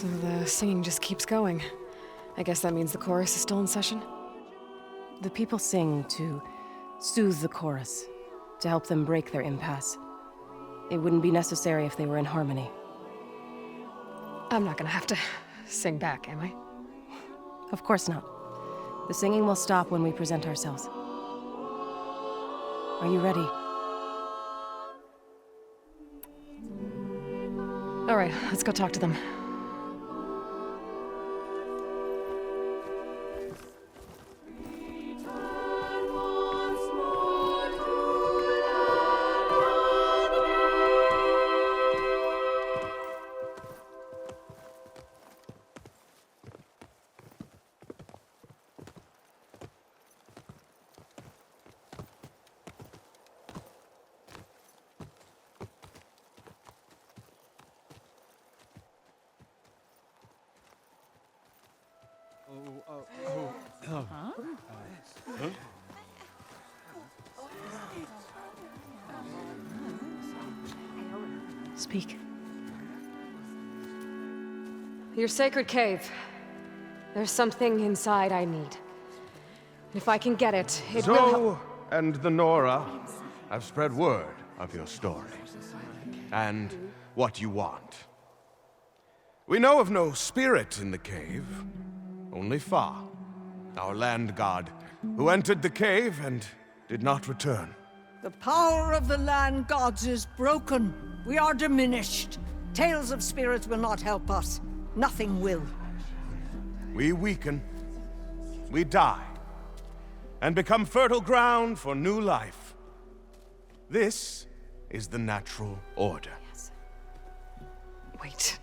So the singing just keeps going. I guess that means the chorus is still in session? The people sing to soothe the chorus, to help them break their impasse. It wouldn't be necessary if they were in harmony. I'm not gonna have to sing back, am I? Of course not. The singing will stop when we present ourselves. Are you ready? All right, let's go talk to them. Speak. Your sacred cave. There's something inside I need. If I can get it, it will help. And the Nora have spread word of your story. And what you want. We know of no spirit in the cave. Only Fa, our land god, who entered the cave and did not return. The power of the land gods is broken. We are diminished. Tales of spirits will not help us. Nothing will. We weaken. We die. And become fertile ground for new life. This is the natural order. Yes. Wait.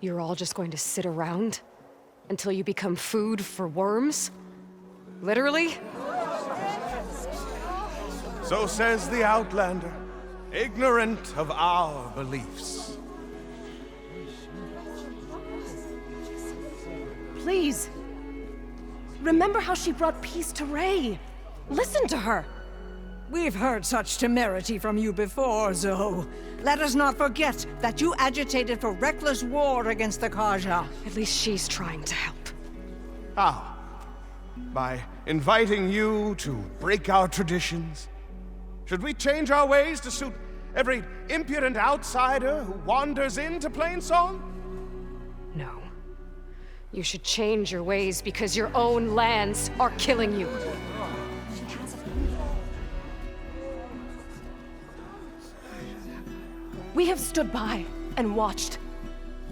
You're all just going to sit around until you become food for worms? Literally? So says the Outlander, ignorant of our beliefs. Please. Remember how she brought peace to Ray. Listen to her. We've heard such temerity from you before, Zoe. Let us not forget that you agitated for reckless war against the Kaja. At least she's trying to help. How? By inviting you to break our traditions? Should we change our ways to suit every impudent outsider who wanders into Plainsong? No. You should change your ways because your own lands are killing you. We have stood by and watched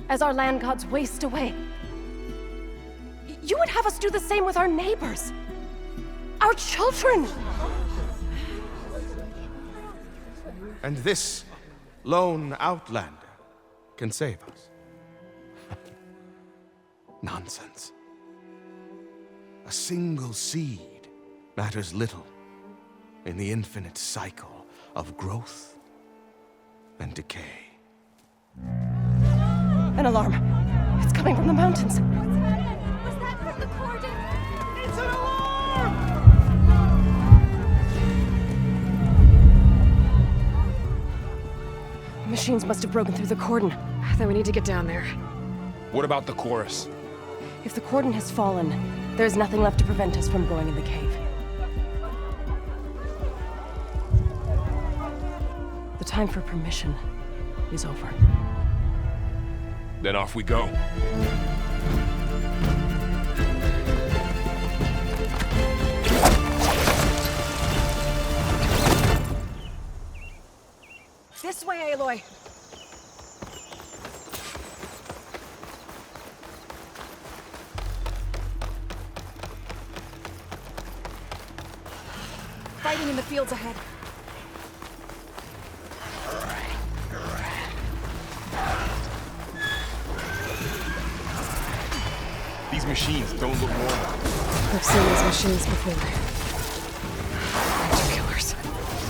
as our land gods waste away. You would have us do the same with our neighbors, our children. And this lone outlander can save us. Nonsense. A single seed matters little in the infinite cycle of growth and decay. An alarm. It's coming from the mountains. Was that from the cordon? It's an alarm! Machines must have broken through the cordon. Then we need to get down there. What about the chorus? If the cordon has fallen, there's nothing left to prevent us from going in the cave. The time for permission is over. Then off we go. This way, Aloy. Fighting in the fields ahead. These machines don't look normal. I've seen these machines before. They're killers.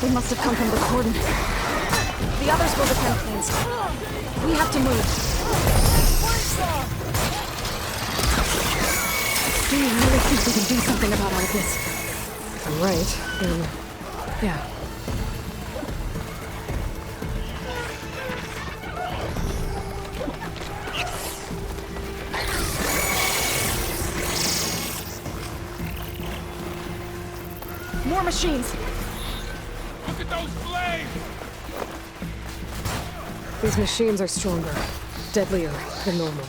They must have come from the cordon. The others will defend Plainsong. We have to move. Do you really think we can do something about all of this? If I'm right, then... yeah. More machines! Look at those flames! These machines are stronger, deadlier than normal.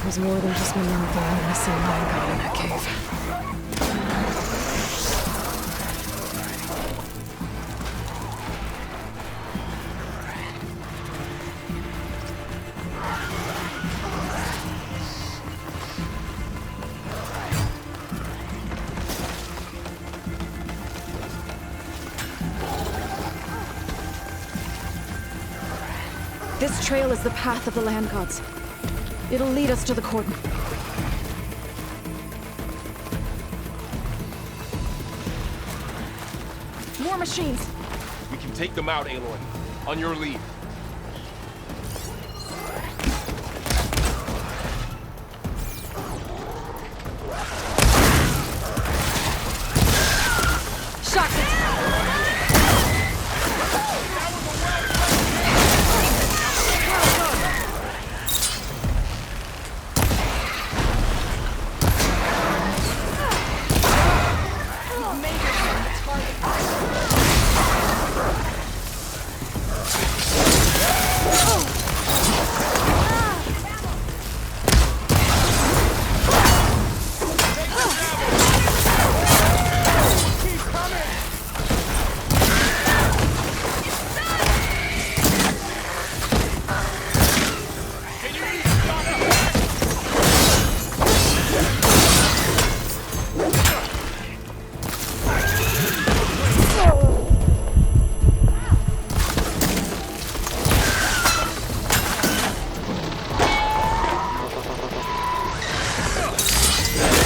There's more than just one young boy and the same man god in that cave. This trail is the path of the land gods. It'll lead us to the cordon. More machines! We can take them out, Aloy. On your lead.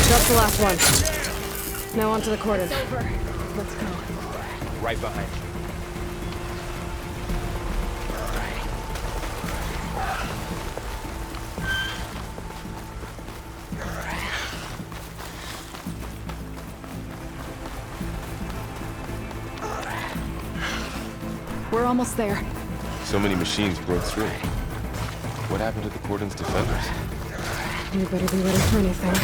That's the last one. Now onto the cordon. It's over. Let's go. Right behind you. We're almost there. So many machines broke through. What happened to the cordon's defenders? You better be ready for anything.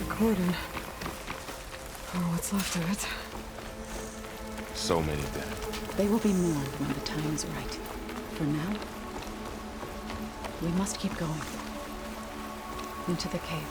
Cordon. Or what's left of it. So many dead. They will be mourned when the time is right. For now, we must keep going. Into the cave.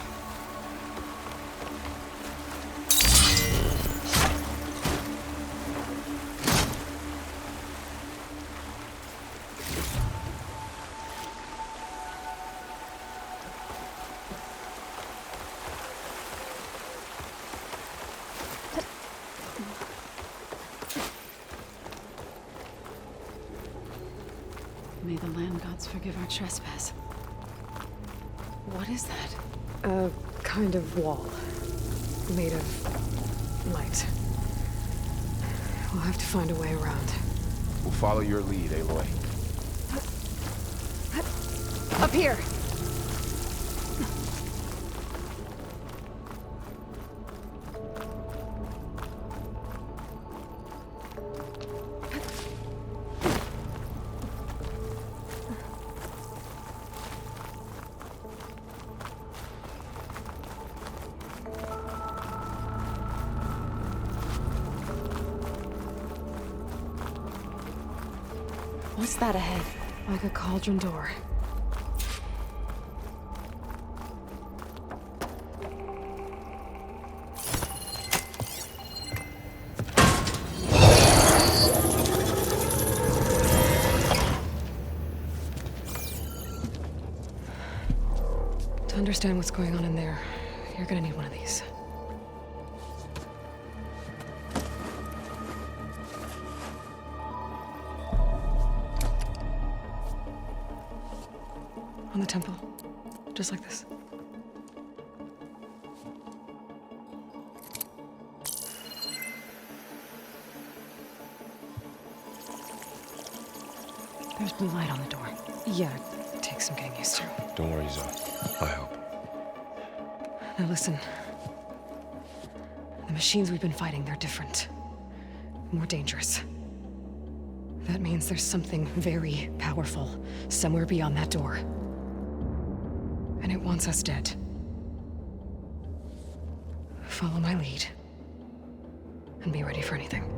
May the land gods forgive our trespass. What is that? A kind of wall. Made of light. We'll have to find a way around. We'll follow your lead, Aloy. Up here! What's that ahead? Like a cauldron door. To understand what's going on in there, you're gonna need one of these. On the temple. Just like this. There's blue light on the door. Yeah, it takes some getting used to. Don't worry, Zoe. I help. Now listen. The machines we've been fighting, they're different. More dangerous. That means there's something very powerful somewhere beyond that door. And it wants us dead. Follow my lead. And be ready for anything.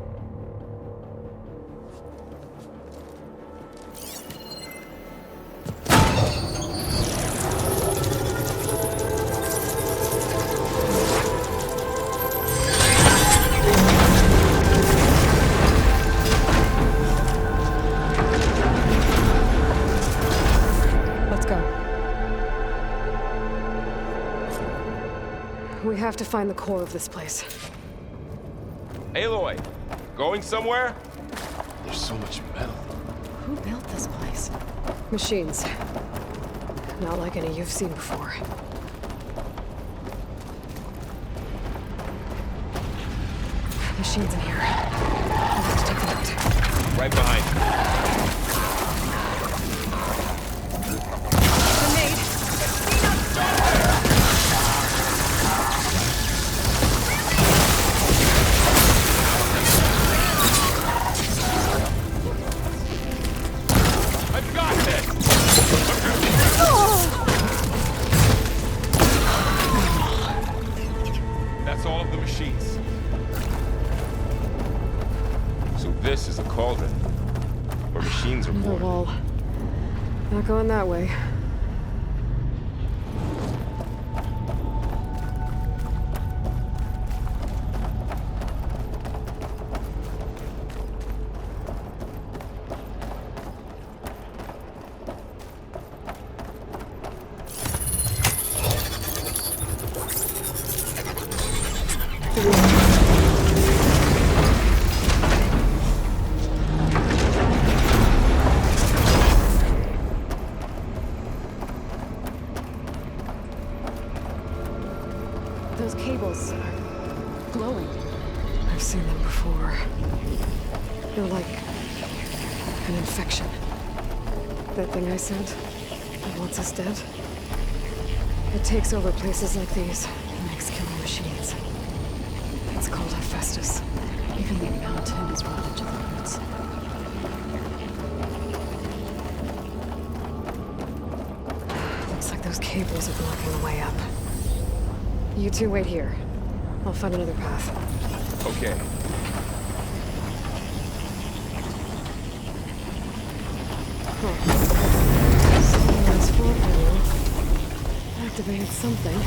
We have to find the core of this place. Aloy, going somewhere? There's so much metal. Who built this place? Machines. Not like any you've seen before. Machines in here. I'll have to take them out. Right behind you. That's all of the machines. So this is a cauldron, where machines are Another born. wall. Not going that way. Those cables are glowing. I've seen them before. They're like an infection. That thing I said that wants us dead. It takes over places like these and makes killing machines. It's called Hephaestus. Even the mountain is rotted to the roots. Looks like those cables are blocking the way up. You two wait here. I'll find another path. Okay. Someone's floor panel activated something.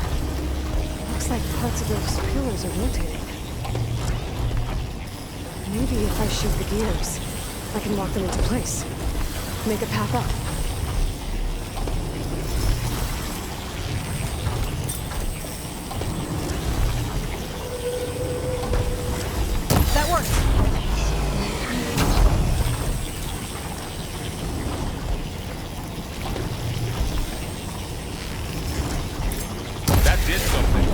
Looks like parts of those pillars are rotating. Maybe if I shoot the gears, I can lock them into place. Make a path up. That worked! That did something.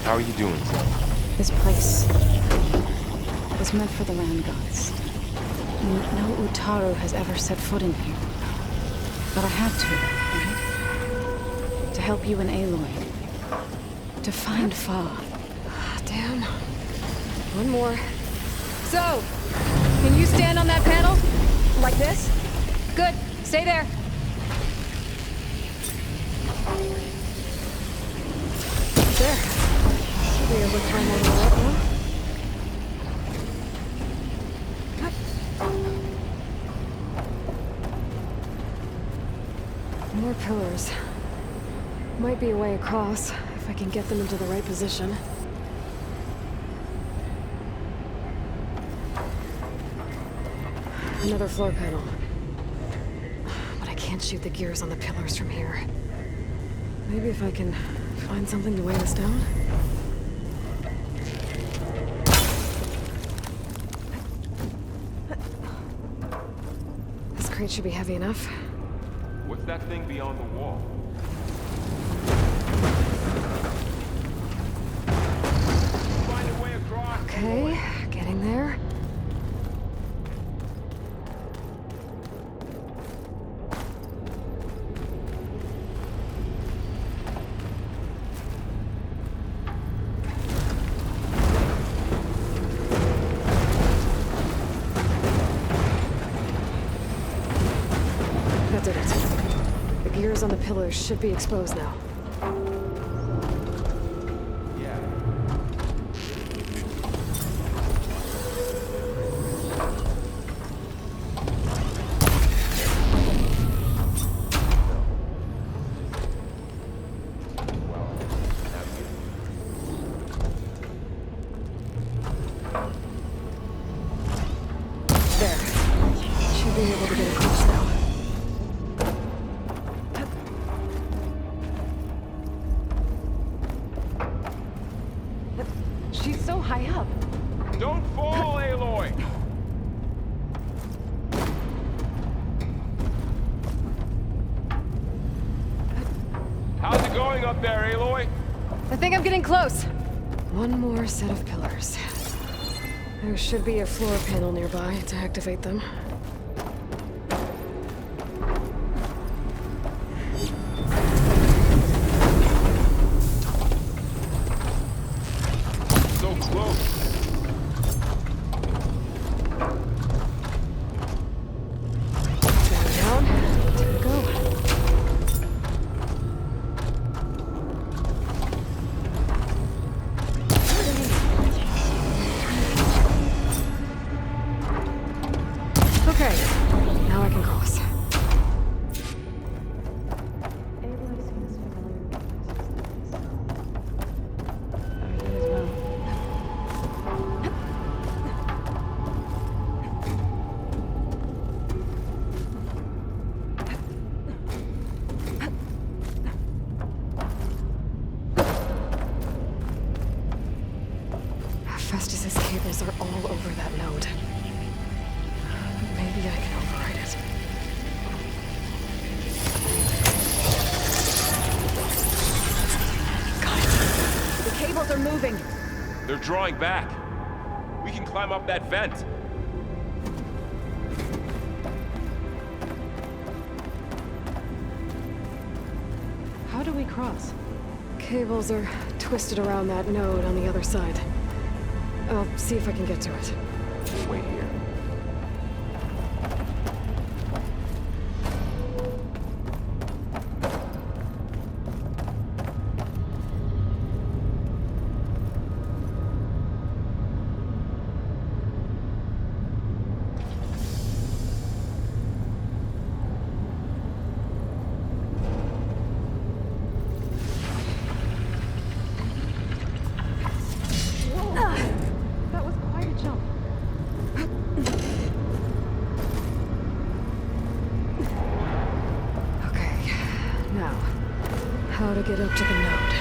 How are you doing? This place was meant for the land gods. No Utaru has ever set foot in here. But I had to, right? To help you and Aloy. To find Fa. Damn. One more. So, can you stand on that panel? Like this? Good. Stay there. There. Should be able to climb over that now. More pillars. Might be a way across, if I can get them into the right position. Another floor panel. But I can't shoot the gears on the pillars from here. Maybe if I can find something to weigh us down? This crate should be heavy enough. What's that thing beyond the wall? Find a way across. Okay, getting there. That did it. The gears on the pillars should be exposed now. Close. One more set of pillars. There should be a floor panel nearby to activate them. So close. Down, there we go. Festus's cables are all over that node. Maybe I can override it. Got it. The cables are moving. They're drawing back. We can climb up that vent. How do we cross? Cables are twisted around that node on the other side. I'll see if I can get to it. Wait here. How to get up to the node.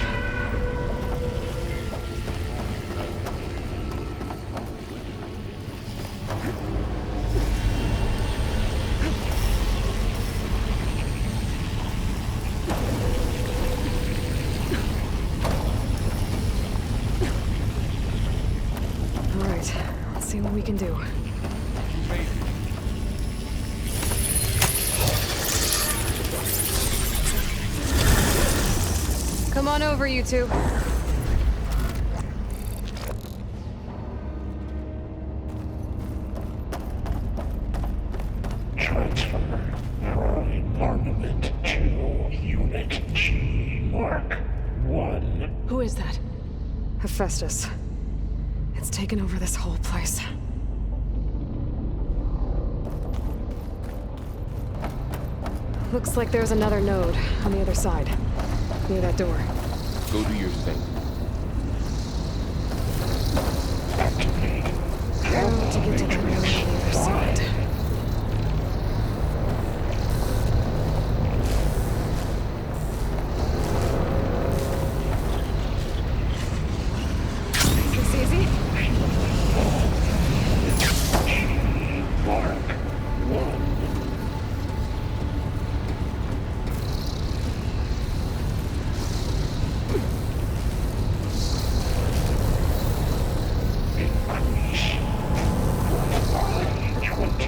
All right, let's see what we can do. Come on over, you two. Transfer prime armament to Unit G Mark 1. Who is that? Hephaestus. It's taken over this whole place. Looks like there's another node on the other side. Near that door. Go do your thing. Activate. How to get to that node on the other side. This easy? Mark 1. Increase by 20%.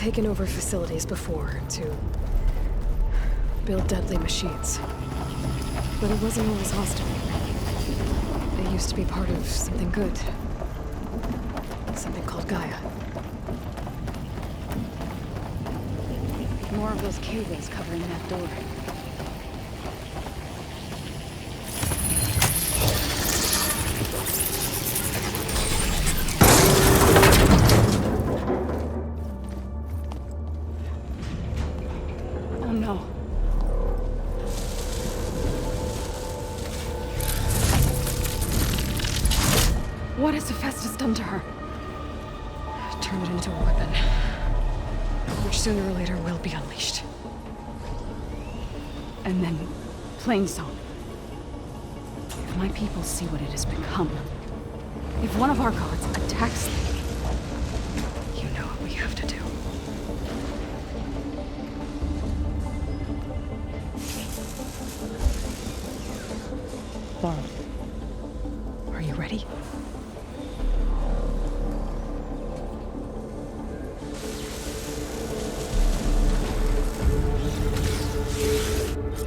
taken over facilities before to build deadly machines. But it wasn't always hostile. They used to be part of something good. Something called Gaia. More of those cables covering that door. Oh no. What has Hephaestus done to her? Turned it into a weapon, which sooner or later will be unleashed. And then, Plainsong. If my people see what it has become, if one of our gods attacks them, You know what we have to do. Laurel, are you ready?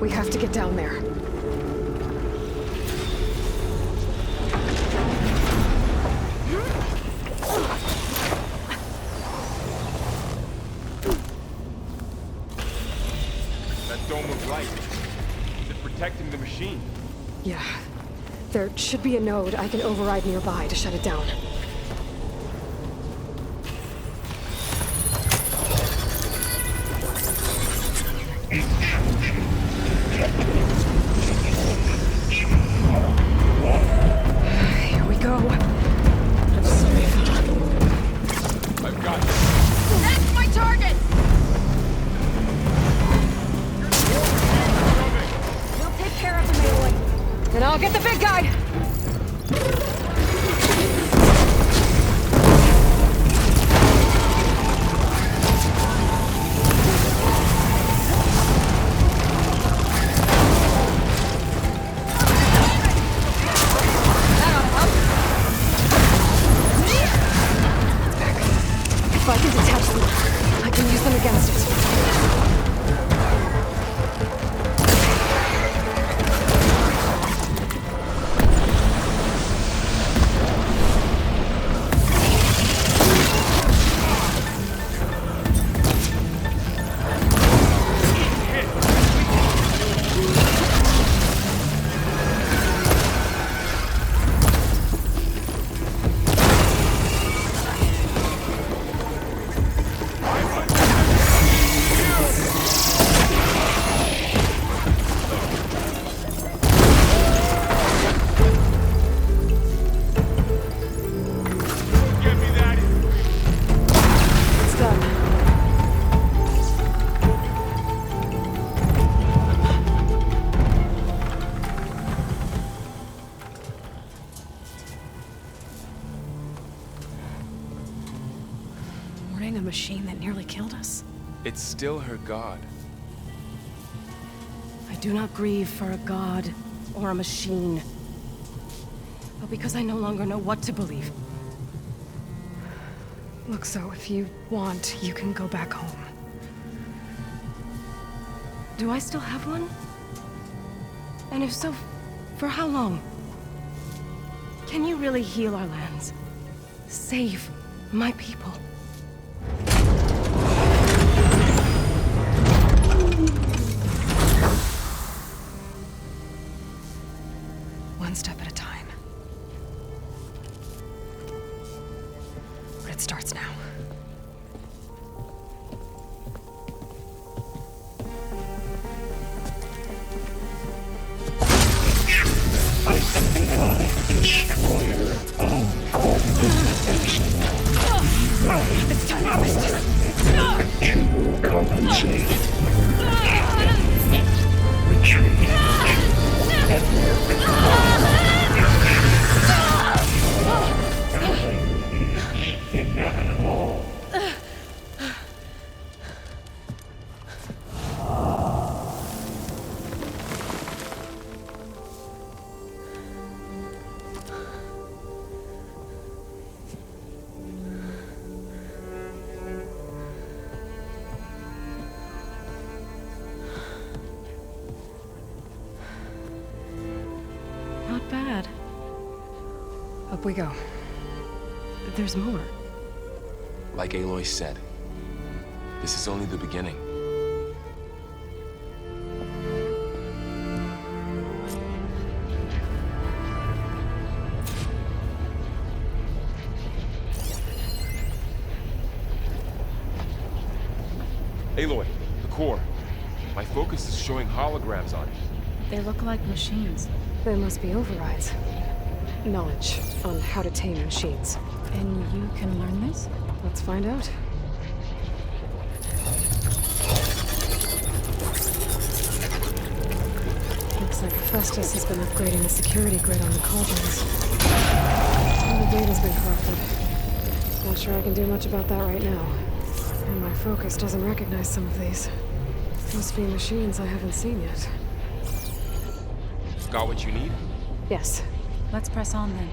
We have to get down there. That dome of light. Is it protecting the machine? Yeah. There should be a node I can override nearby to shut it down. Here we go. I'm sorry. I've got it. That's my target! We'll take care of the melee. Then I'll get the big guy! If I can detach them, I can use them against it. Give me that. It's done. Warning a machine that nearly killed us. It's still her god. I do not grieve for a god or a machine, but because I no longer know what to believe. Look, so if you want, you can go back home. Do I still have one? And if so, for how long? Can you really heal our lands? Save my people? One step at a time. But it starts now. Destroyer of all It's time to to compensate. Retreat. Inevitable. Up we go. There's more. Like Aloy said, this is only the beginning. Aloy, the core. My focus is showing holograms on it. They look like machines. There must be overrides. Knowledge on how to tame machines. And you can learn this? Let's find out. Looks like Festus has been upgrading the security grid on the cauldrons. All the data's been corrupted. Not sure I can do much about that right now. And my focus doesn't recognize some of these. Must be machines I haven't seen yet. Got what you need? Yes. Let's press on then.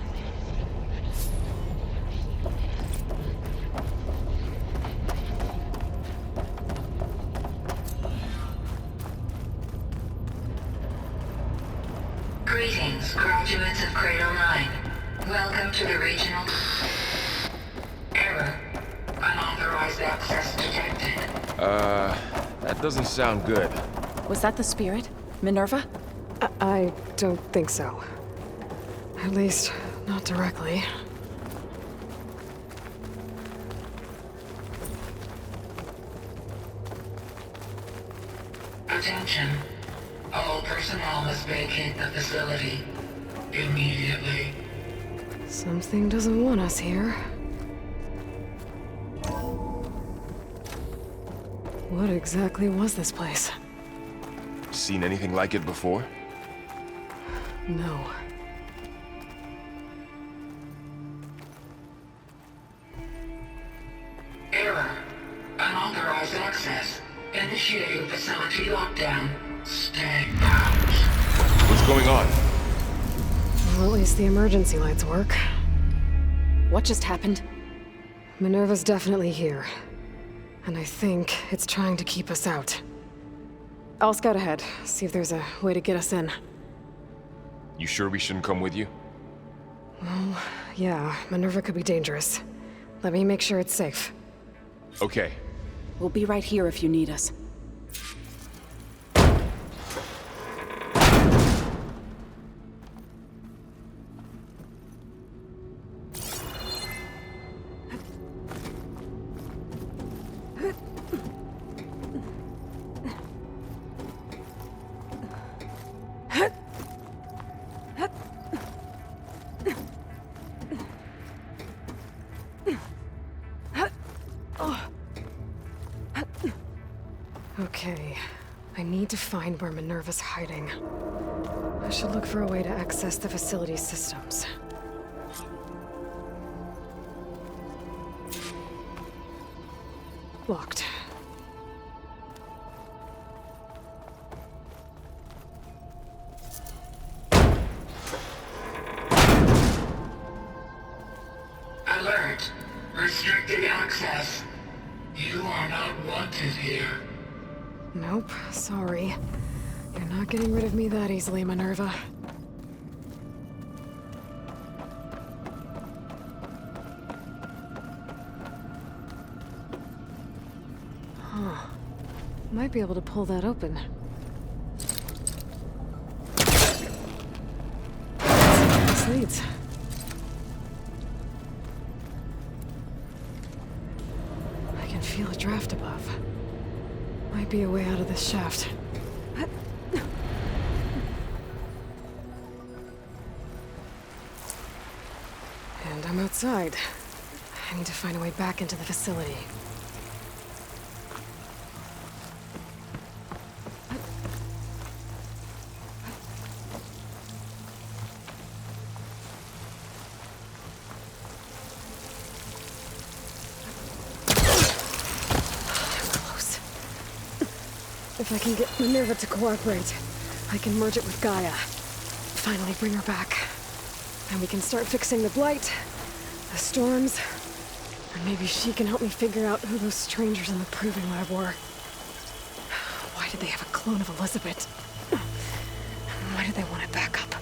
Greetings, graduates of Cradle 9. Welcome to the regional... Error. Unauthorized access detected. That doesn't sound good. Was that the spirit? Minerva? I don't think so. At least, not directly. Attention. All personnel must vacate the facility. Immediately. Something doesn't want us here. What exactly was this place? Seen anything like it before? No. Error. Unauthorized access. Initiating facility lockdown. Stay out. What's going on? Well, at least the emergency lights work. What just happened? Minerva's definitely here. And I think it's trying to keep us out. I'll scout ahead, see if there's a way to get us in. You sure we shouldn't come with you? Well, yeah, Minerva could be dangerous. Let me make sure it's safe. Okay. We'll be right here if you need us. Okay, I need to find where Minerva's hiding. I should look for a way to access the facility's systems. Locked. Alert. Restricted access. You are not wanted here. Nope, sorry. You're not getting rid of me that easily, Minerva. Huh. Might be able to pull that open. Let's see where this leads. I can feel a draft above. Might be a way out of this shaft. And I'm outside. I need to find a way back into the facility. If I can get Minerva to cooperate, I can merge it with Gaia. Finally bring her back. And we can start fixing the blight, the storms, and maybe she can help me figure out who those strangers in the proving lab were. Why did they have a clone of Elizabeth? Why did they want it back up?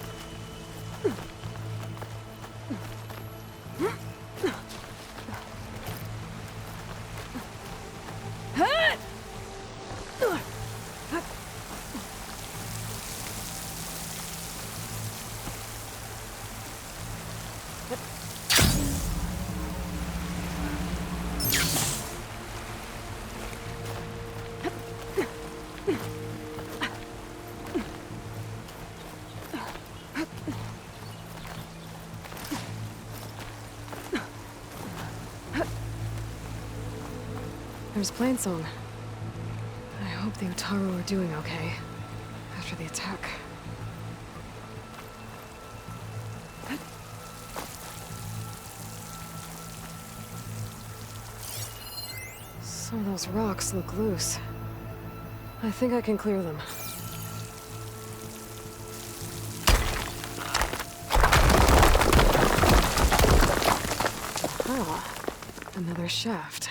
Nora's plane song. I hope the Utaru are doing okay after the attack. Some of those rocks look loose. I think I can clear them. Ah, another shaft.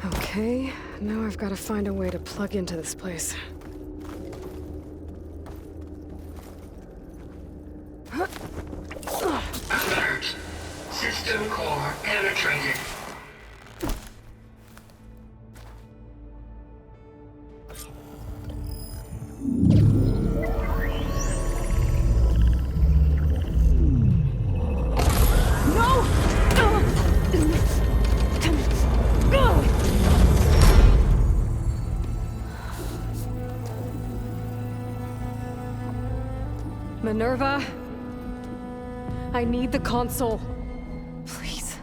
Okay, now I've got to find a way to plug into this place. Alert. System core penetrated. Minerva, I need the console. Please.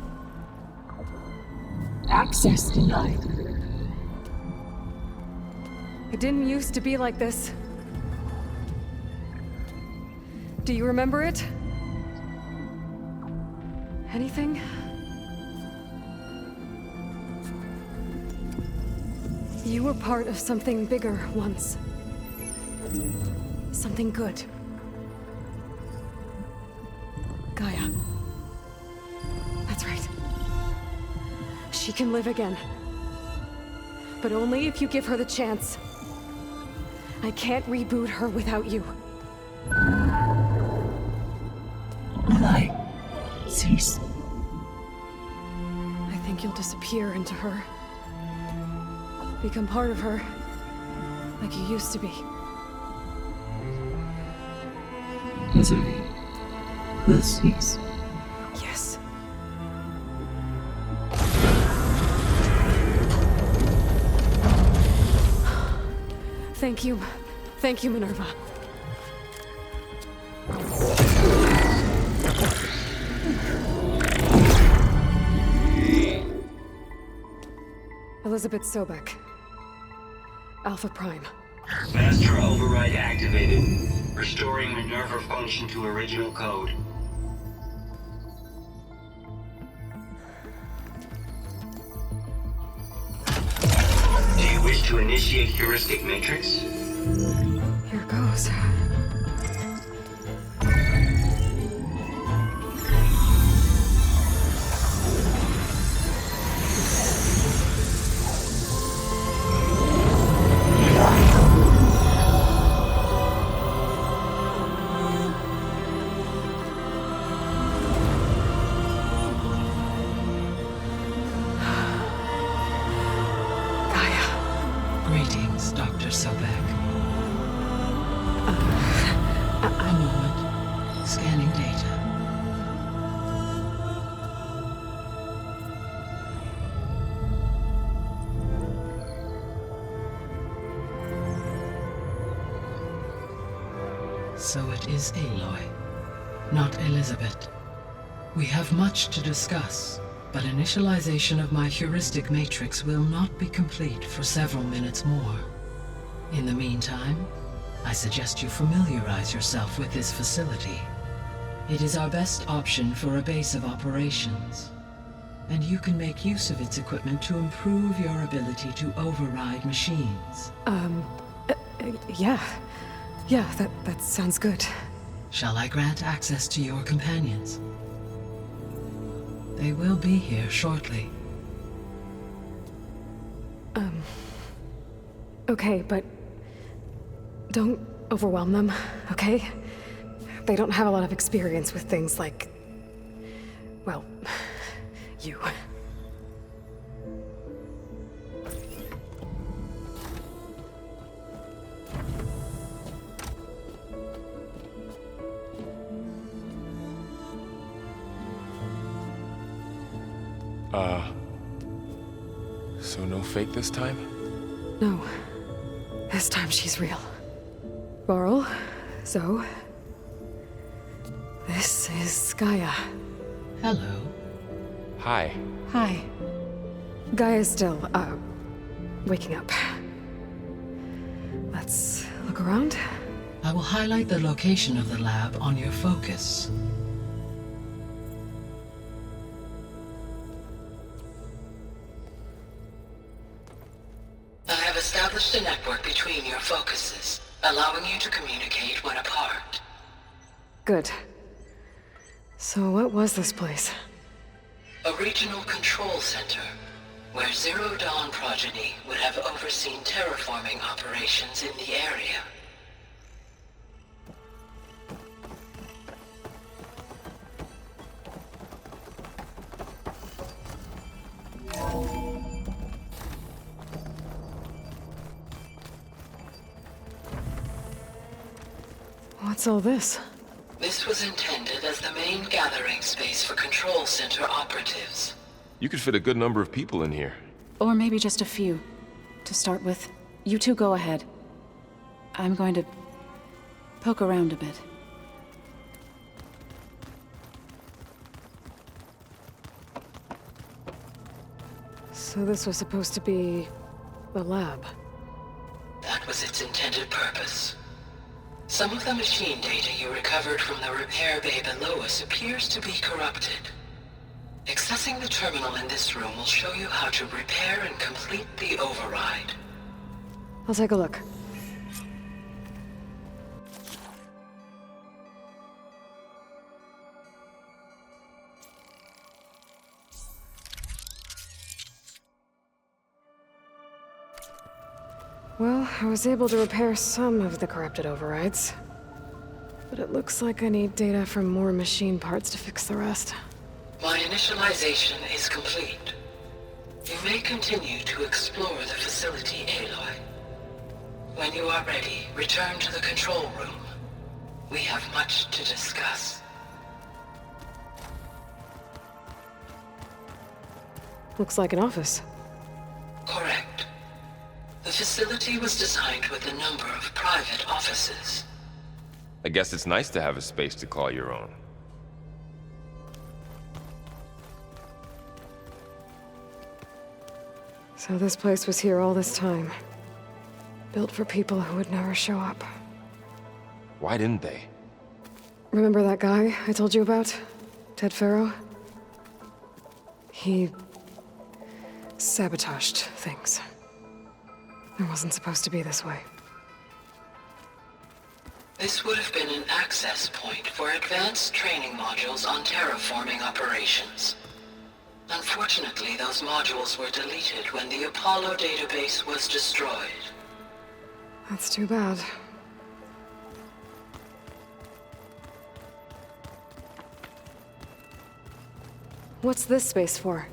Access denied. It didn't used to be like this. Do you remember it? Anything? You were part of something bigger once. Something good. Gaia. That's right. She can live again. But only if you give her the chance. I can't reboot her without you. Light. Cease. I think you'll disappear into her. Become part of her. Like you used to be. Misery will cease. Yes. Thank you. Thank you, Minerva. Elizabeth Sobek. Alpha Prime. Master override activated. Restoring Minerva function to original code. Do you wish to initiate heuristic matrix? Here goes. Greetings, Dr. Sobek. A moment. Scanning data. So it is Aloy, not Elizabeth. We have much to discuss, but initialization of my heuristic matrix will not be complete for several minutes more. In the meantime, I suggest you familiarize yourself with this facility. It is our best option for a base of operations, and you can make use of its equipment to improve your ability to override machines. Yeah. Yeah, that sounds good. Shall I grant access to your companions? They will be here shortly. Okay, but don't overwhelm them, okay? They don't have a lot of experience with things like, well, you. So no fake this time? No. This time she's real. Varl, Zoe, This is Gaia. Hello. Hi. Hi. Gaia's still, waking up. Let's look around. I will highlight the location of the lab on your focus. I have established a network between your focuses, allowing you to communicate when apart. Good. So what was this place? A regional control center, where Zero Dawn progeny would have overseen terraforming operations in the area. What's all this? This was intended as the main gathering space for control center operatives. You could fit a good number of people in here. Or maybe just a few. To start with, you two go ahead. I'm going to poke around a bit. So this was supposed to be the lab. That was its intended purpose. Some of the machine data you recovered from the repair bay below us appears to be corrupted. Accessing the terminal in this room will show you how to repair and complete the override. I'll take a look. Well, I was able to repair some of the corrupted overrides. But it looks like I need data from more machine parts to fix the rest. My initialization is complete. You may continue to explore the facility, Aloy. When you are ready, return to the control room. We have much to discuss. Looks like an office. Correct. The facility was designed with a number of private offices. I guess it's nice to have a space to call your own. So this place was here all this time. Built for people who would never show up. Why didn't they? Remember that guy I told you about? Ted Farrow? He sabotaged things. It wasn't supposed to be this way. This would have been an access point for advanced training modules on terraforming operations. Unfortunately, those modules were deleted when the Apollo database was destroyed. That's too bad. What's this space for?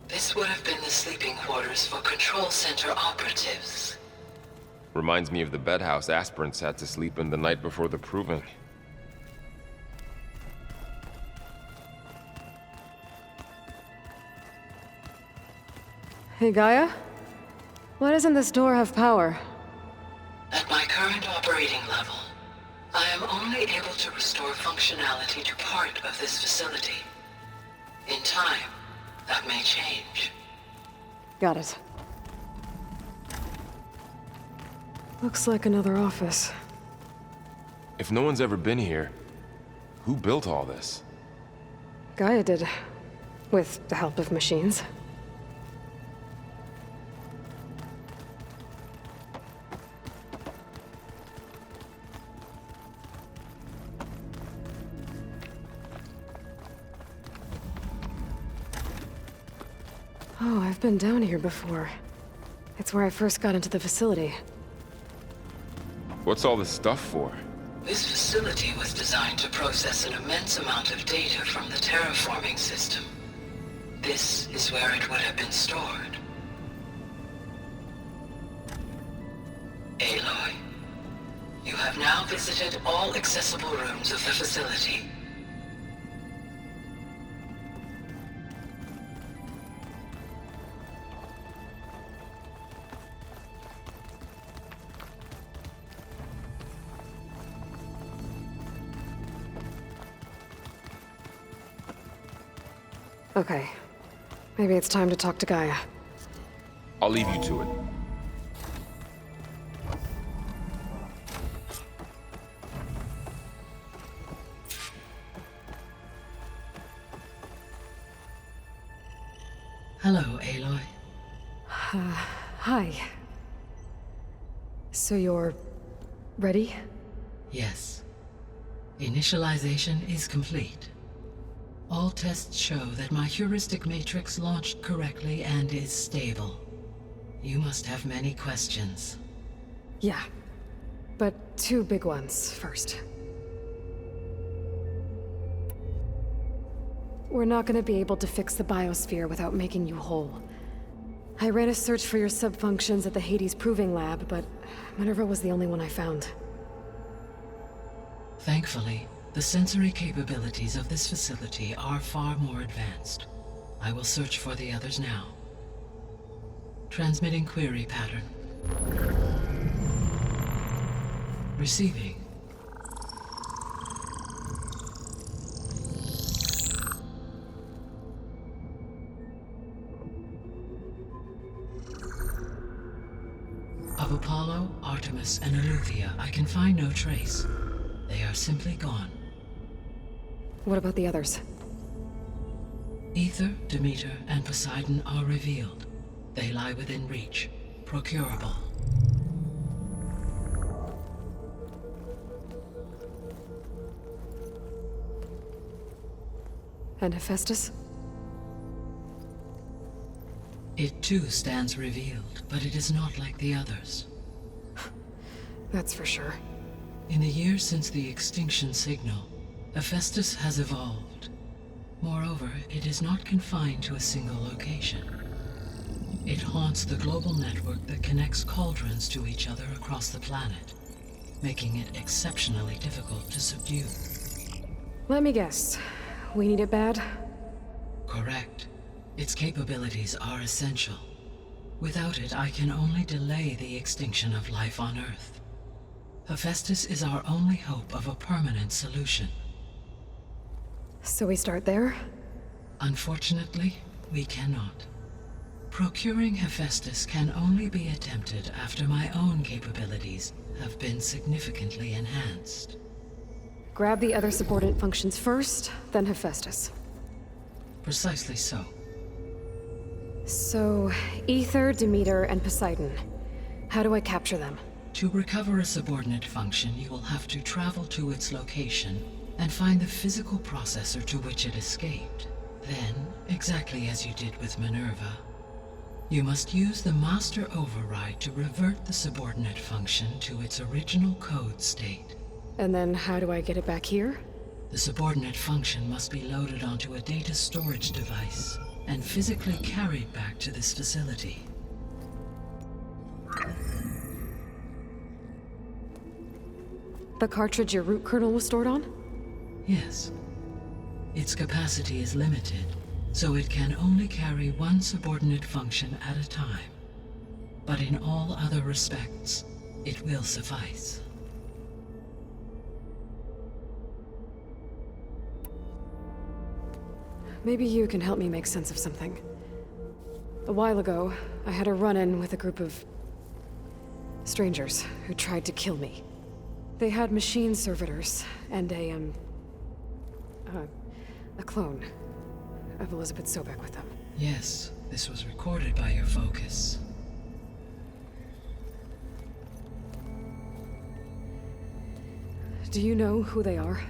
This would have been the sleeping quarters for control center operatives. Reminds me of the bedhouse aspirants had to sleep in the night before the proving. Hey, Gaia? Why doesn't this door have power? At my current operating level, I am only able to restore functionality to part of this facility. In time, that may change. Got it. Looks like another office. If no one's ever been here, who built all this? Gaia did. With the help of machines. Oh, I've been down here before. It's where I first got into the facility. What's all this stuff for? This facility was designed to process an immense amount of data from the terraforming system. This is where it would have been stored. Aloy, you have now visited all accessible rooms of the facility. Okay. Maybe it's time to talk to Gaia. I'll leave you to it. Hello, Aloy. Hi. So you're... ready? Yes. Initialization is complete. All tests show that my heuristic matrix launched correctly and is stable. You must have many questions. Yeah. But two big ones first. We're not gonna be able to fix the biosphere without making you whole. I ran a search for your subfunctions at the Hades Proving Lab, but Minerva was the only one I found. Thankfully, the sensory capabilities of this facility are far more advanced. I will search for the others now. Transmitting query pattern. Receiving. Of Apollo, Artemis, and Eleuthia, I can find no trace. They are simply gone. What about the others? Ether, Demeter, and Poseidon are revealed. They lie within reach, procurable. And Hephaestus? It too stands revealed, but it is not like the others. That's for sure. In the years since the extinction signal, Hephaestus has evolved. Moreover, it is not confined to a single location. It haunts the global network that connects cauldrons to each other across the planet, making it exceptionally difficult to subdue. Let me guess. We need it bad? Correct. Its capabilities are essential. Without it, I can only delay the extinction of life on Earth. Hephaestus is our only hope of a permanent solution. So we start there? Unfortunately, we cannot. Procuring Hephaestus can only be attempted after my own capabilities have been significantly enhanced. Grab the other subordinate functions first, then Hephaestus. Precisely so. So, Ether, Demeter, and Poseidon. How do I capture them? To recover a subordinate function, you will have to travel to its location and find the physical processor to which it escaped. Then, exactly as you did with Minerva, you must use the master override to revert the subordinate function to its original code state. And then how do I get it back here? The subordinate function must be loaded onto a data storage device and physically carried back to this facility. The cartridge your root kernel was stored on? Yes. Its capacity is limited, so it can only carry one subordinate function at a time. But in all other respects, it will suffice. Maybe you can help me make sense of something. A while ago, I had a run-in with a group of strangers who tried to kill me. They had machine servitors and a clone of Elizabeth Sobek with them. Yes, this was recorded by your focus. Do you know who they are?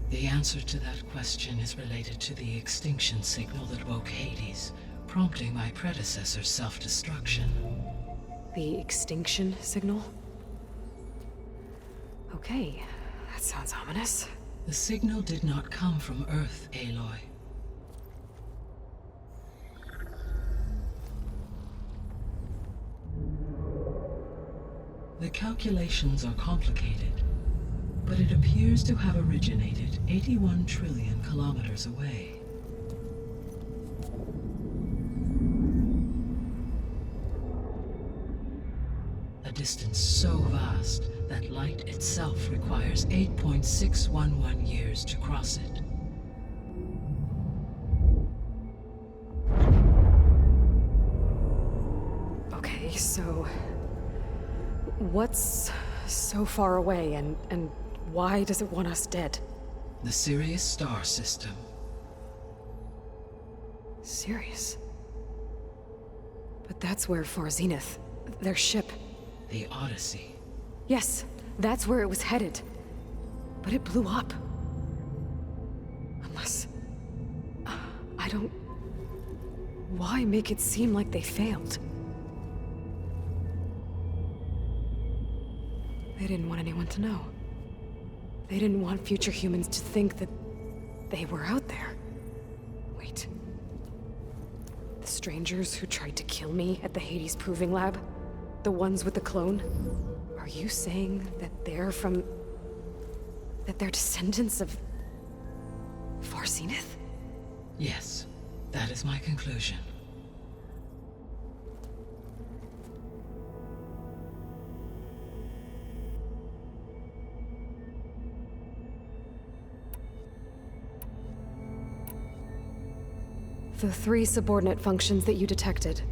The answer to that question is related to the extinction signal that woke Hades, prompting my predecessor's self-destruction. The extinction signal? Okay, that sounds ominous. The signal did not come from Earth, Aloy. The calculations are complicated, but it appears to have originated 81 trillion kilometers away. A distance so vast that light itself requires 8.611 years to cross it. Okay, so... what's so far away, and why does it want us dead? The Sirius star system. Sirius? But that's where Far Zenith, their ship... The Odyssey. Yes, that's where it was headed. But it blew up. Unless... I don't... Why make it seem like they failed? They didn't want anyone to know. They didn't want future humans to think that they were out there. Wait. The strangers who tried to kill me at the Hades Proving Lab? The ones with the clone? Are you saying that they're from... that they're descendants of... Far Zenith? Yes, that is my conclusion. The 3 subordinate functions that you detected.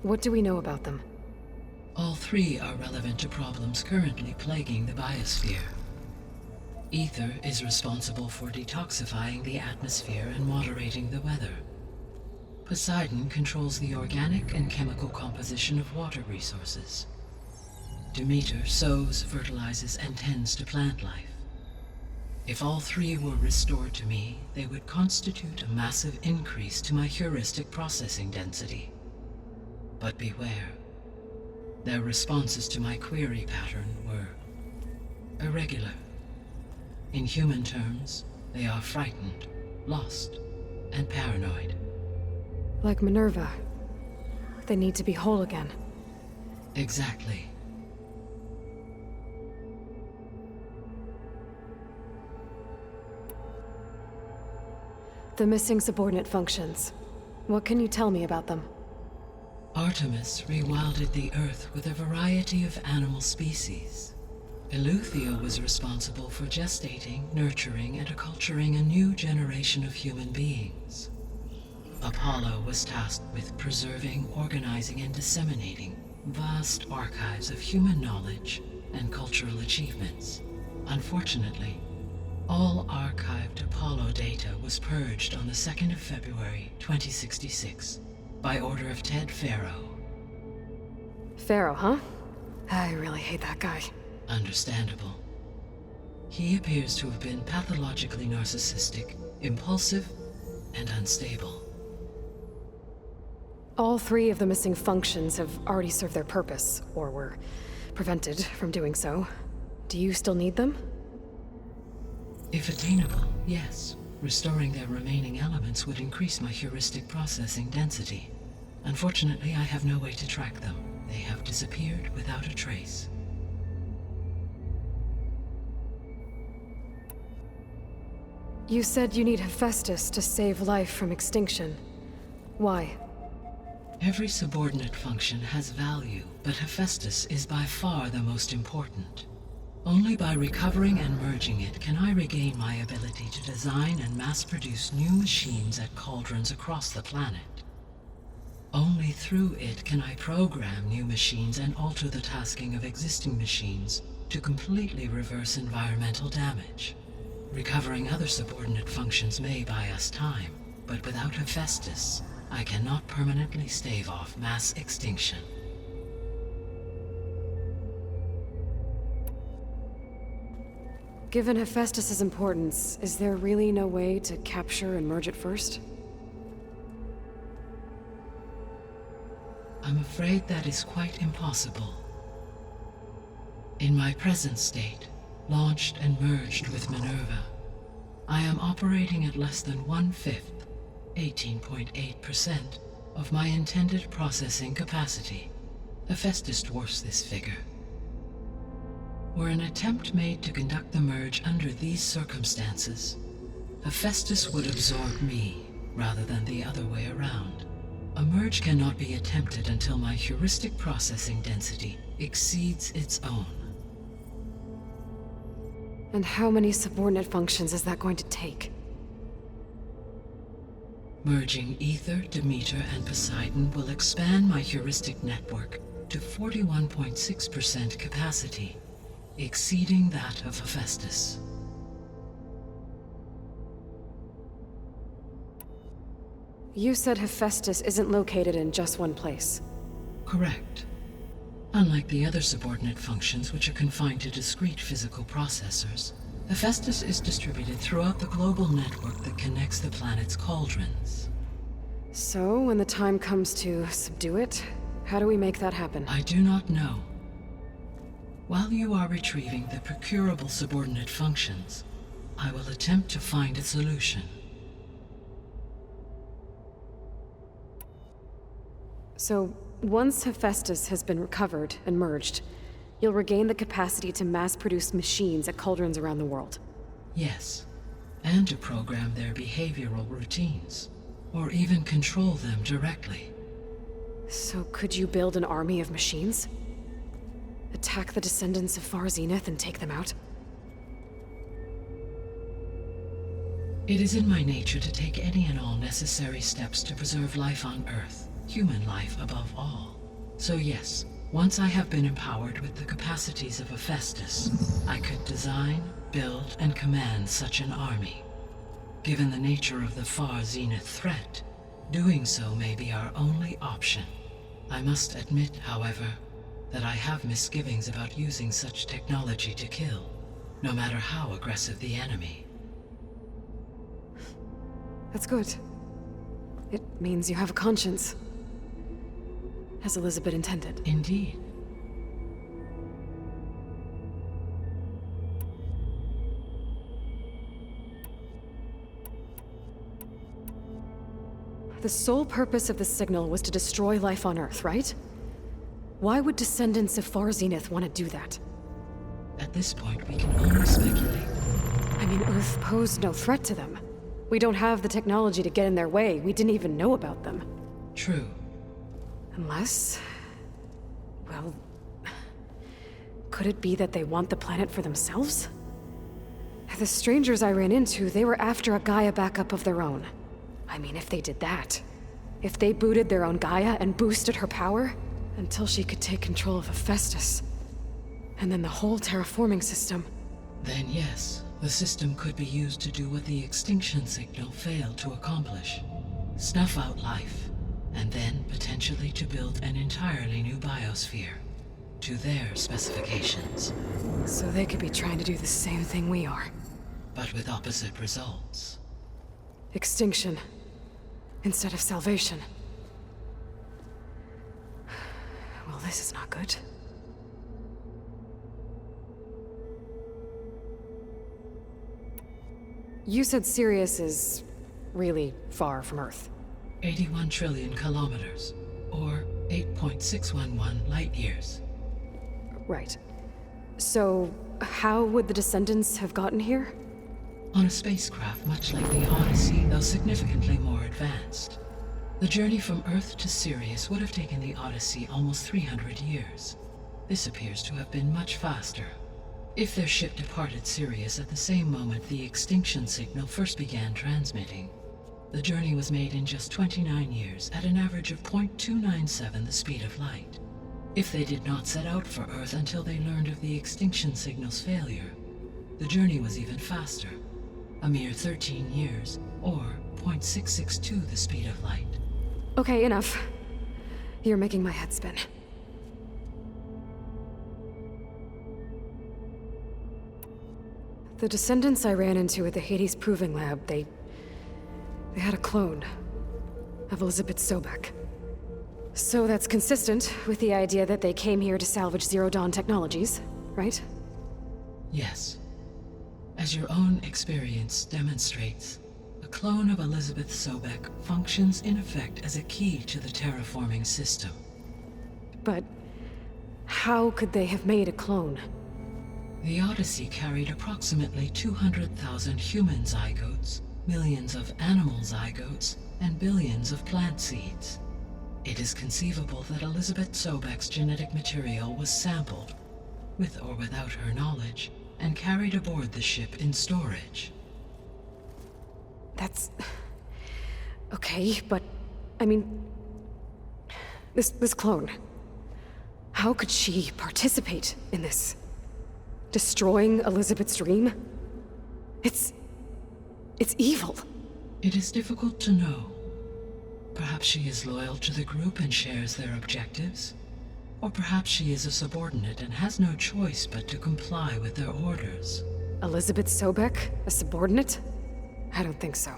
What do we know about them? All 3 are relevant to problems currently plaguing the biosphere. Ether is responsible for detoxifying the atmosphere and moderating the weather. Poseidon controls the organic and chemical composition of water resources. Demeter sows, fertilizes, and tends to plant life. If all 3 were restored to me, they would constitute a massive increase to my heuristic processing density. But beware. Their responses to my query pattern were irregular. In human terms, they are frightened, lost, and paranoid. Like Minerva. They need to be whole again. Exactly. The missing subordinate functions. What can you tell me about them? Artemis rewilded the Earth with a variety of animal species. Eleuthia was responsible for gestating, nurturing, and acculturating a new generation of human beings. Apollo was tasked with preserving, organizing, and disseminating vast archives of human knowledge and cultural achievements. Unfortunately, all archived Apollo data was purged on the 2nd of February, 2066, by order of Ted Faro. Pharaoh, huh? I really hate that guy. Understandable. He appears to have been pathologically narcissistic, impulsive, and unstable. All 3 of the missing functions have already served their purpose, or were prevented from doing so. Do you still need them? If attainable, yes. Restoring their remaining elements would increase my heuristic processing density. Unfortunately, I have no way to track them. They have disappeared without a trace. You said you need Hephaestus to save life from extinction. Why? Every subordinate function has value, but Hephaestus is by far the most important. Only by recovering and merging it can I regain my ability to design and mass-produce new machines at cauldrons across the planet. Only through it can I program new machines and alter the tasking of existing machines to completely reverse environmental damage. Recovering other subordinate functions may buy us time, but without Hephaestus, I cannot permanently stave off mass extinction. Given Hephaestus's importance, is there really no way to capture and merge it first? I'm afraid that is quite impossible. In my present state, launched and merged with Minerva, I am operating at less than 1/5, 18.8%, of my intended processing capacity. Hephaestus dwarfs this figure. Were an attempt made to conduct the merge under these circumstances, Hephaestus would absorb me, rather than the other way around. A merge cannot be attempted until my heuristic processing density exceeds its own. And how many subordinate functions is that going to take? Merging Ether, Demeter, and Poseidon will expand my heuristic network to 41.6% capacity, exceeding that of Hephaestus. You said Hephaestus isn't located in just one place. Correct. Unlike the other subordinate functions, which are confined to discrete physical processors, Hephaestus is distributed throughout the global network that connects the planet's cauldrons. So, when the time comes to subdue it, how do we make that happen? I do not know. While you are retrieving the procurable subordinate functions, I will attempt to find a solution. So, once Hephaestus has been recovered and merged, you'll regain the capacity to mass-produce machines at cauldrons around the world. Yes, and to program their behavioral routines, or even control them directly. So could you build an army of machines? Attack the descendants of Far Zenith and take them out? It is in my nature to take any and all necessary steps to preserve life on Earth, human life above all. So yes, once I have been empowered with the capacities of Hephaestus, I could design, build, and command such an army. Given the nature of the Far Zenith threat, doing so may be our only option. I must admit, however, that I have misgivings about using such technology to kill, no matter how aggressive the enemy. That's good. It means you have a conscience. As Elizabeth intended. Indeed. The sole purpose of the signal was to destroy life on Earth, right? Why would descendants of Far Zenith want to do that? At this point, we can only speculate. I mean, Earth posed no threat to them. We don't have the technology to get in their way. We didn't even know about them. True. Unless... well... could it be that they want the planet for themselves? The strangers I ran into, they were after a Gaia backup of their own. I mean, if they did that... if they booted their own Gaia and boosted her power... until she could take control of Hephaestus. And then the whole terraforming system. Then yes, the system could be used to do what the extinction signal failed to accomplish. Snuff out life. And then potentially to build an entirely new biosphere, to their specifications. So they could be trying to do the same thing we are. But with opposite results. Extinction, instead of salvation. Well, this is not good. You said Sirius is really far from Earth. 81 trillion kilometers, or 8.611 light years. Right. So, how would the descendants have gotten here? On a spacecraft much like the Odyssey, though significantly more advanced. The journey from Earth to Sirius would have taken the Odyssey almost 300 years. This appears to have been much faster. If their ship departed Sirius at the same moment the extinction signal first began transmitting, the journey was made in just 29 years at an average of 0.297 the speed of light. If they did not set out for Earth until they learned of the extinction signal's failure, the journey was even faster, a mere 13 years, or 0.662 the speed of light. Okay, enough. You're making my head spin. The descendants I ran into at the Hades Proving Lab, they had a clone of Elizabeth Sobek. So that's consistent with the idea that they came here to salvage Zero Dawn technologies, right? Yes. As your own experience demonstrates, a clone of Elizabeth Sobek functions in effect as a key to the terraforming system. But how could they have made a clone? The Odyssey carried approximately 200,000 human zygotes, millions of animal zygotes, and billions of plant seeds. It is conceivable that Elizabeth Sobek's genetic material was sampled, with or without her knowledge, and carried aboard the ship in storage. That's... Okay, but... I mean... This clone... How could she participate in this? Destroying Elizabeth's dream? It's evil. It is difficult to know. Perhaps she is loyal to the group and shares their objectives. Or perhaps she is a subordinate and has no choice but to comply with their orders. Elizabeth Sobek, a subordinate? I don't think so.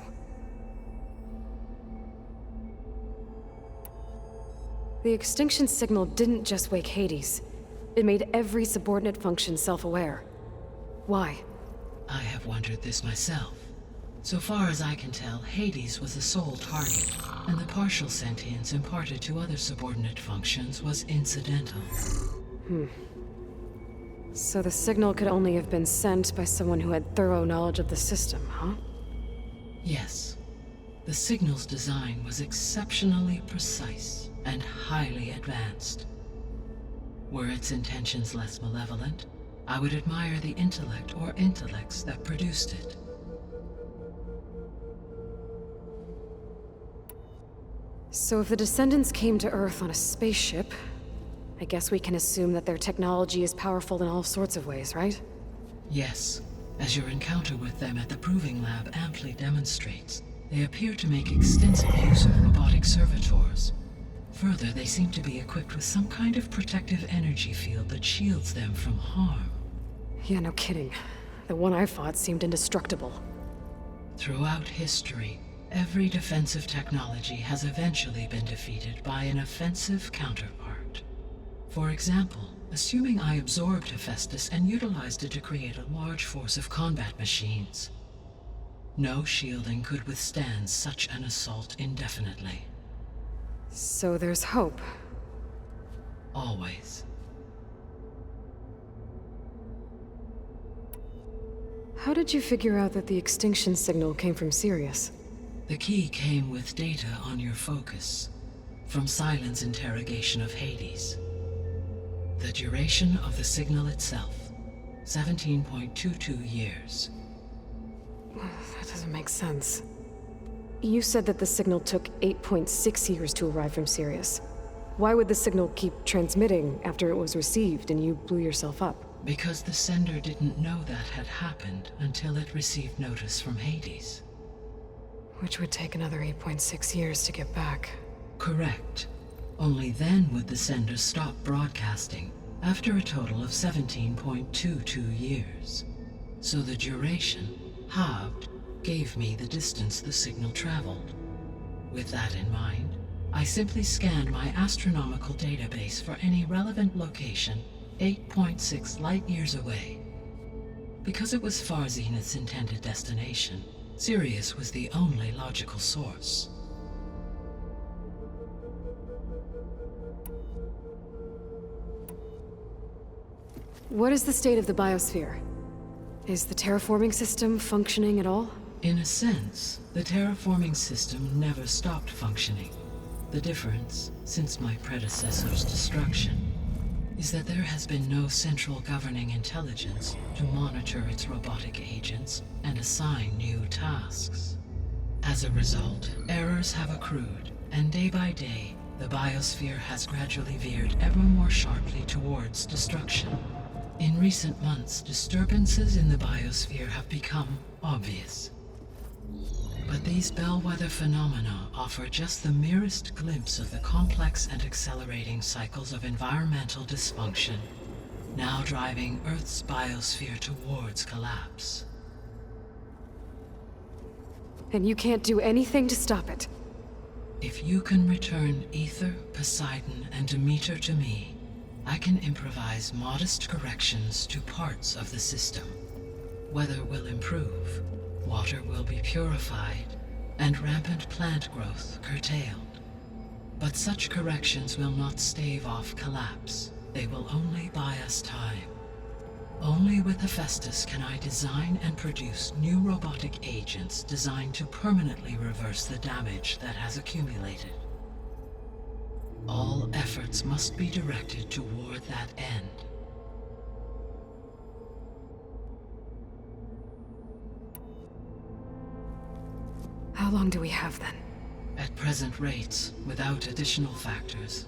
The extinction signal didn't just wake Hades. It made every subordinate function self-aware. Why? I have wondered this myself. So far as I can tell, Hades was the sole target, and the partial sentience imparted to other subordinate functions was incidental. So the signal could only have been sent by someone who had thorough knowledge of the system, huh? Yes. The signal's design was exceptionally precise and highly advanced. Were its intentions less malevolent, I would admire the intellect or intellects that produced it. So if the descendants came to Earth on a spaceship, I guess we can assume that their technology is powerful in all sorts of ways, right? Yes. As your encounter with them at the Proving Lab amply demonstrates, they appear to make extensive use of robotic servitors. Further, they seem to be equipped with some kind of protective energy field that shields them from harm. Yeah, no kidding. The one I fought seemed indestructible. Throughout history, every defensive technology has eventually been defeated by an offensive counterpart. For example, assuming I absorbed Hephaestus and utilized it to create a large force of combat machines. No shielding could withstand such an assault indefinitely. So there's hope. Always. How did you figure out that the extinction signal came from Sirius? The key came with data on your focus, from Silent's interrogation of Hades. The duration of the signal itself, 17.22 years. That doesn't make sense. You said that the signal took 8.6 years to arrive from Sirius. Why would the signal keep transmitting after it was received and you blew yourself up? Because the sender didn't know that had happened until it received notice from Hades. Which would take another 8.6 years to get back. Correct. Only then would the sender stop broadcasting, after a total of 17.22 years. So the duration, halved, gave me the distance the signal traveled. With that in mind, I simply scanned my astronomical database for any relevant location 8.6 light-years away. Because it was far Zenith's intended destination, Sirius was the only logical source. What is the state of the biosphere? Is the terraforming system functioning at all? In a sense, the terraforming system never stopped functioning. The difference, since my predecessor's destruction, is that there has been no central governing intelligence to monitor its robotic agents and assign new tasks. As a result, errors have accrued, and day by day, the biosphere has gradually veered ever more sharply towards destruction. In recent months, disturbances in the biosphere have become obvious. But these bellwether phenomena offer just the merest glimpse of the complex and accelerating cycles of environmental dysfunction, now driving Earth's biosphere towards collapse. And you can't do anything to stop it? If you can return Ether, Poseidon, and Demeter to me, I can improvise modest corrections to parts of the system. Weather will improve, water will be purified, and rampant plant growth curtailed. But such corrections will not stave off collapse. They will only buy us time. Only with Hephaestus can I design and produce new robotic agents designed to permanently reverse the damage that has accumulated. All efforts must be directed toward that end. How long do we have then? At present rates, without additional factors,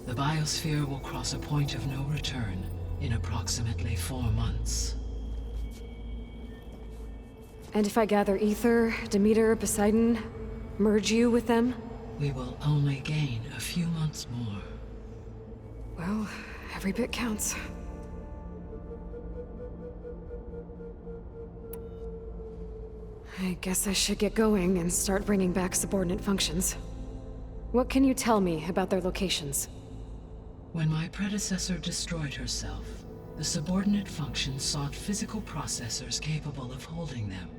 the biosphere will cross a point of no return in approximately 4 months. And if I gather Ether, Demeter, Poseidon, merge you with them? We will only gain a few months more. Well, every bit counts. I guess I should get going and start bringing back subordinate functions. What can you tell me about their locations? When my predecessor destroyed herself, the subordinate functions sought physical processors capable of holding them.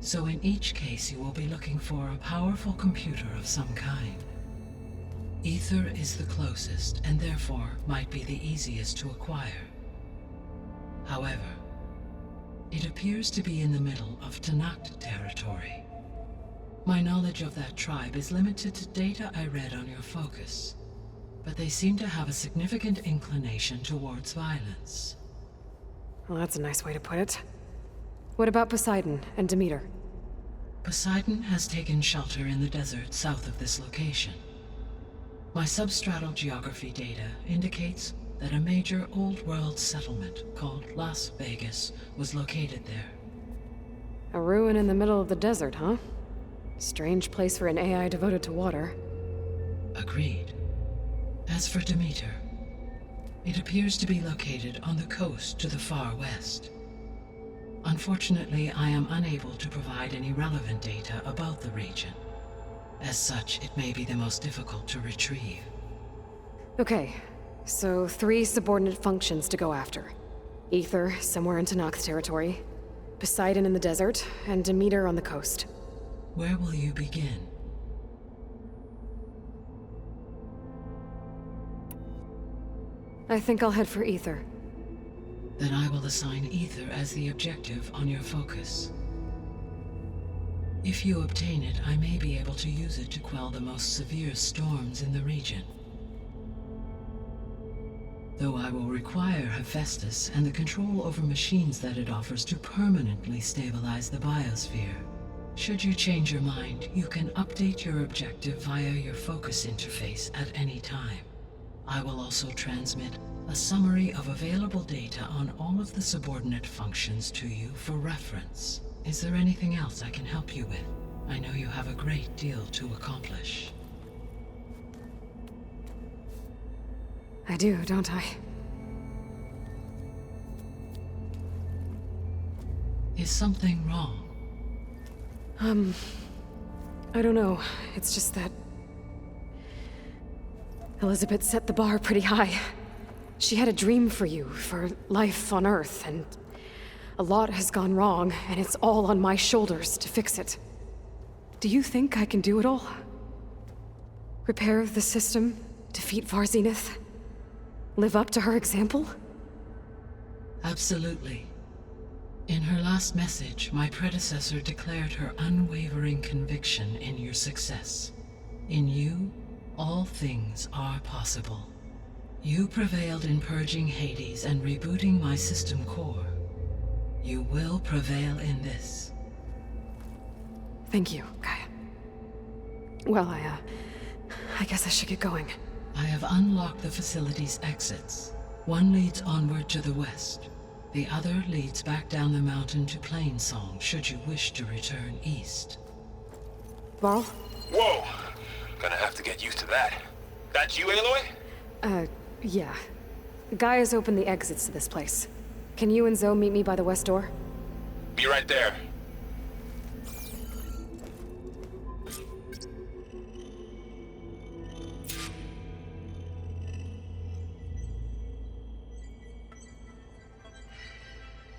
So in each case you will be looking for a powerful computer of some kind. Ether is the closest, and therefore might be the easiest to acquire. However, it appears to be in the middle of Tanact territory. My knowledge of that tribe is limited to data I read on your focus, but they seem to have a significant inclination towards violence. Well, that's a nice way to put it. What about Poseidon and Demeter? Poseidon has taken shelter in the desert south of this location. My substratal geography data indicates that a major old-world settlement called Las Vegas was located there. A ruin in the middle of the desert, huh? Strange place for an AI devoted to water. Agreed. As for Demeter, it appears to be located on the coast to the far west. Unfortunately, I am unable to provide any relevant data about the region. As such, it may be the most difficult to retrieve. Okay, so 3 subordinate functions to go after. Ether, somewhere in Tanact territory, Poseidon in the desert, and Demeter on the coast. Where will you begin? I think I'll head for Ether. Then I will assign Ether as the objective on your focus. If you obtain it, I may be able to use it to quell the most severe storms in the region. Though I will require Hephaestus and the control over machines that it offers to permanently stabilize the biosphere. Should you change your mind, you can update your objective via your focus interface at any time. I will also transmit a summary of available data on all of the subordinate functions to you for reference. Is there anything else I can help you with? I know you have a great deal to accomplish. I do, don't I? Is something wrong? I don't know. It's just that Elizabeth set the bar pretty high. She had a dream for you, for life on Earth, and a lot has gone wrong, and it's all on my shoulders to fix it. Do you think I can do it all? Repair the system, defeat Varzinith, live up to her example? Absolutely. In her last message, my predecessor declared her unwavering conviction in your success. In you, all things are possible. You prevailed in purging Hades and rebooting my system core. You will prevail in this. Thank you, Gaia. Well, I guess I should get going. I have unlocked the facility's exits. One leads onward to the west. The other leads back down the mountain to Plainsong, should you wish to return east. Varl? Whoa! Gonna have to get used to that. That's you, Aloy? Yeah. Gaia's opened the exits to this place. Can you and Zoe meet me by the west door? Be right there.